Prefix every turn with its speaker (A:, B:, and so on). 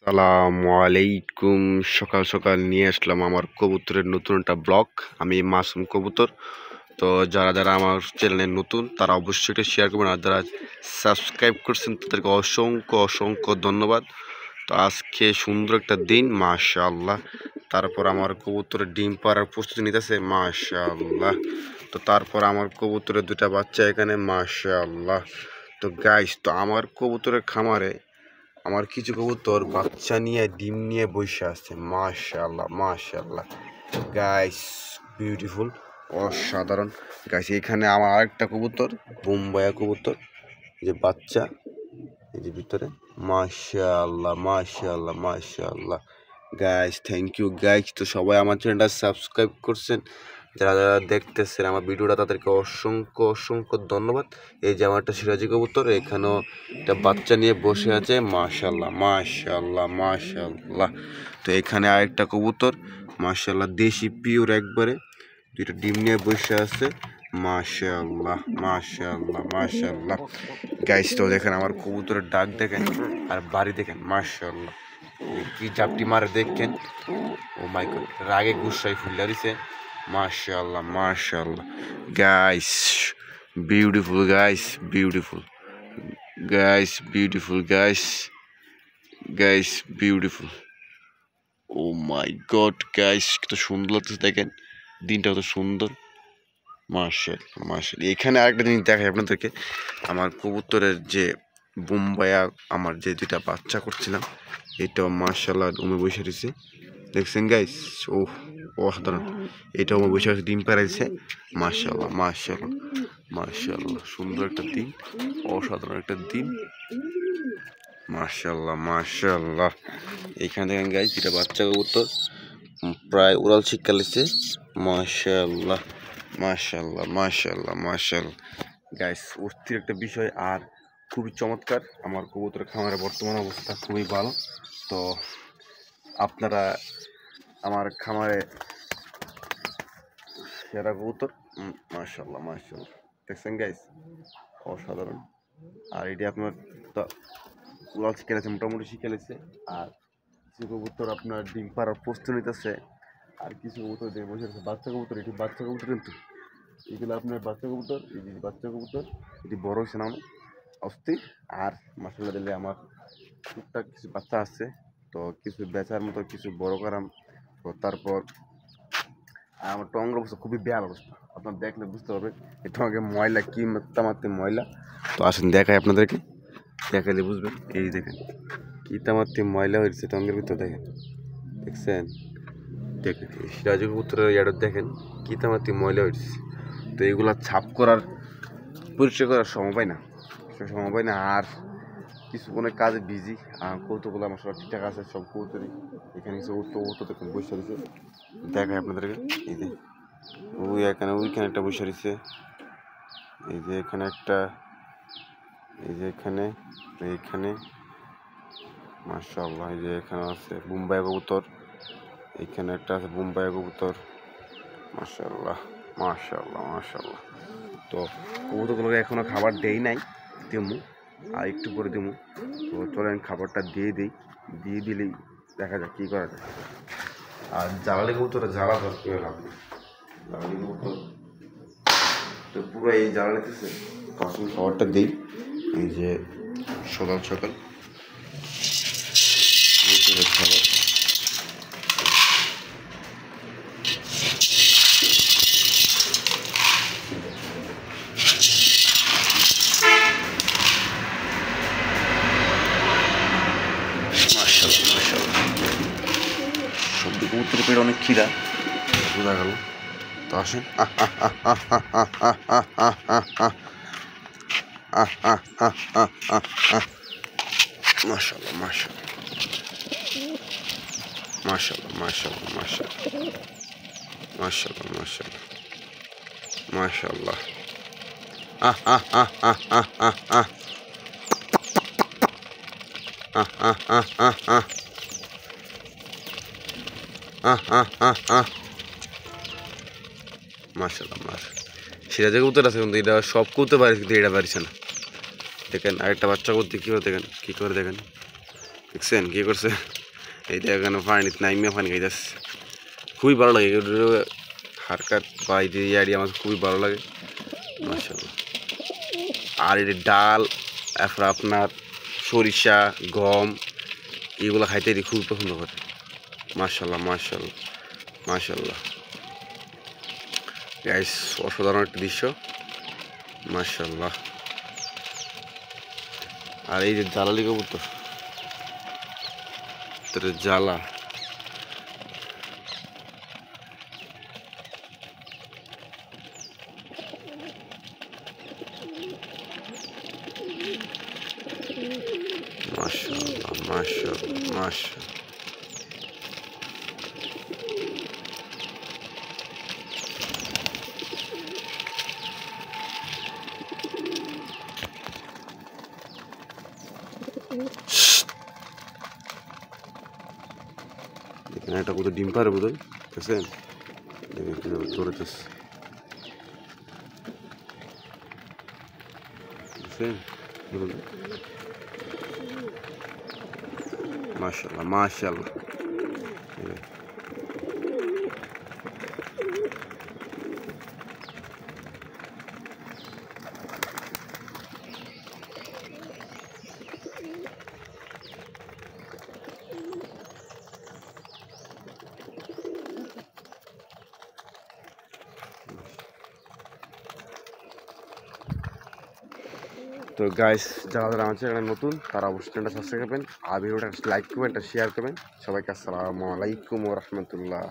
A: আসসালামু আলাইকুম। সকাল সকাল নিয়ে আসলাম আমার কবুতরের নতুন একটা ব্লগ। আমি মাসুম কবুতর। তো যারা যারা আমার চ্যানেলে নতুন তারা অবশ্যই এটা শেয়ার করবেন, আর যারা সাবস্ক্রাইব করছেন তাদেরকে অসংখ্য অসংখ্য ধন্যবাদ। তো আজকে সুন্দর একটা দিন, মাশাআল্লাহ। তারপর আমার কবুতরের ডিম পাড়ার প্রস্তুতি নিতেছে, মাশাআল্লাহ। তো তারপর আমার কবুতরের দুটা বাচ্চা এখানে, মাশাআল্লাহ। তো গাইস, তো আমার কবুতরের খামারে আমার কিছু কবুতর বাচ্চা নিয়ে ডিম নিয়ে বসে আছে, মাশাআল্লাহ মাশাআল্লাহ গাইস, বিউটিফুল, অসাধারণ গাইস। এখানে আমার আরেকটা কবুতর, বোম্বাইয়া কবুতর, যে বাচ্চা এই যে ভিতরে, মাশাআল্লাহ মাশাআল্লাহ মাশাআল্লাহ গাইস। Thank you guys. তো সবাই আমার চ্যানেলটা সাবস্ক্রাইব করছেন, যারা যারা দেখতেছেন আমার ভিডিওটা তাদেরকে অসংখ্য অসংখ্য ধন্যবাদ। এই যে আমার একটা সিরাজি কবুতর এখানেও একটা বাচ্চা নিয়ে বসে আছে, মাশাআল্লাহ মাশাআল্লাহ মাশাআল্লাহ। তো এখানে আরেকটা কবুতর, মাশাআল্লাহ, দেশি পিওর একবারে, দুইটা ডিম নিয়ে বসে আছে, মাশাআল্লাহ মাশাআল্লাহ মাশাআল্লাহ গাইস। তো দেখেন আমার কবুতরের ডাক দেখেন আর বাড়ি দেখেন, মাশাআল্লাহ, কি জাপটি মারে দেখেন। ও মাই গড, রাগে গুসাই ফুল্লা দিছে, মাশাআল্লাহ মাশাআল্লাহ guys, beautiful guys, beautiful guys, beautiful guys, guys beautiful. Oh my God guys, কত সুন্দর লাগতেছে দেখেন, দিনটা কত সুন্দর, মাশাআল্লাহ মাশাআল্লাহ। এখানে আরেকটা জিনিস দেখাই আপনাদেরকে, আমার কবুতরের যে বোম্বাইয়া, আমার যে দুইটা বাচ্চা করছিলাম, এটাও মাশাআল্লাহ উমে বসে রয়েছে, দেখছেন গাইস। ও অসাধারণ, এটাও উমে বসে আছে, ডিম পাড়াইছে, মাশাআল্লাহ মাশাআল্লাহ মাশাআল্লাহ, সুন্দর একটা দিন, অসাধারণ একটা দিন, মাশাআল্লাহ মাশাআল্লাহ। এখানে দেখেন গাইস, দুইটা বাচ্চা কবুতর প্রায় উড়াল শিক্ষা লিখছে, মাশাআল্লাহ মাশাআল্লাহ মাশাআল্লাহ মাশাআল্লাহ গাইস। অস্থির একটা বিষয় আর খুবই চমৎকার। আমার কবুতরের খামারের বর্তমান অবস্থা খুবই ভালো। তো আপনারা আমার খামারে সেরা কবুতর, মাশাআল্লাহ মাশাআল্লাহ, দেখছেন গাইস, অসাধারণ। আর এটি আপনার উড়াল শিখে গেছে, মোটামুটি শিখে গেছে। আর কিছু কবুতর আপনার ডিম পাড়ার প্রস্তুতি নিতেছে, আর কিছু কবুতর দিয়ে বসে আছে, বাচ্চা কবুতর। এটি বাচ্চা কবুতর, কিন্তু এগুলো আপনার বাচ্চা কবুতর, এই যে বাচ্চা কবুতর, এটি বড় হয়েছে না অস্থির। আর মাসাল্লাহ দিলে আমার টুকটাক কিছু বাচ্চা আছে, তো কিছু বেচার মতো, কিছু বড় করাম। তো তারপর আমার টঙ্গের অবস্থা খুবই বেয়ার অবস্থা, আপনার দেখলে বুঝতে পারবেন এই টঙ্গে ময়লা, কি তামাতে ময়লা। তো আসেন দেখাই আপনাদেরকে, দেখালে বুঝবেন। এই দেখেন কি তামাতে ময়লা হয়েছে টঙ্গের ভিতর, দেখেন, দেখছেন, দেখেন সিরাজি কবুতরের ইয়াটা দেখেন কি তামাতে ময়লা হয়েছে। তো এইগুলা ছাপ করার, পরিষ্কার করার সময় পাই না, সময় পাই না। আর কিছু অনেক কাজে বিজি। আর কৌতুকগুলো আমার সব ঠিকঠাক আছে, সব কৌতুকই। এখানে কিছু উঠতে দেখুন বসে রয়েছে, দেখায় আপনাদেরকে। এই যে ওইখানে একটা বসে রয়েছে, এই যে এখানে একটা, এই যে এখানে, এইখানে, মাশাআল্লাহ। এই যে এখানে আছে বোম্বাই কবুতর, এইখানে একটা আছে বোম্বাই কবুতর, মাশাআল্লাহ মাশাআল্লাহ মাশাআল্লাহ। তো কবুতরগুলোকে এখনও খাবার দেই নাই, দেবো আর একটু পরে দেবো। তো চলেন খাবারটা দিয়ে দিলেই দেখা যাক কী করা যায়। আর জ্বালানি কবুতর জ্বালা দরকার লাভ নেই, জ্বালানি কবুতর তো পুরো এই জ্বালানিতেছে। তখন খাবারটা দিই, এই যে সকাল সকাল খাবার, সবজি কবুতরের পেট অনেক খিদা, বোঝা গেল। তো আসেন, মাশাআল্লাহ মাশাআল্লাহ মাশাআল্লাহ মাশাআল্লাহ মাশাআল্লাহ মাশাআল্লাহ মাশাআল্লাহ মাশাআল্লাহ মাশাআল্লাহ। সিরাজি কবুতর আছে কিন্তু এটা সব কবুতর পারে, কিন্তু এটা পারছে না। দেখেন আরেকটা বাচ্চা করতে কী করে, দেখেন কী করে, দেখেন, দেখছেন কী করছে। এই যে এখানে পানি নাইমে পানি খাইতেছে, খুবই ভালো লাগে হারকাত বা এই যে এরিয়া আমার খুবই ভালো লাগে মাশাআল্লাহ। আর এই ডাল, এরপর আপনার সরিষা, গম এগুলো খাইতে খুবই পছন্দ করে। মাশাআল্লাহ মাশাআল্লাহ মাশাআল্লাহ গাইস, অসাধারণ একটা দৃশ্য মাশাআল্লাহ। আর এই যে জ্বালালি কবুতর, জ্বালা মাশাআল্লাহ মাশাআল্লাহ মাশাআল্লাহ। এখানে একটা কত ডিম পারে বোধ হয়, বুঝছেন? ধরেতেছে বুঝছেন? মাশাআল্লাহ মাশাআল্লাহ। তো গাইস, যারা যারা আমার চ্যানেলে নতুন তারা অবশ্যই চ্যানেলটা সাবস্ক্রাইব করবেন, আর ভিডিওটা লাইক করবেন, শেয়ার করবেন। সবাইকে আসসালামু আলাইকুম ওয়া রাহমাতুল্লাহ।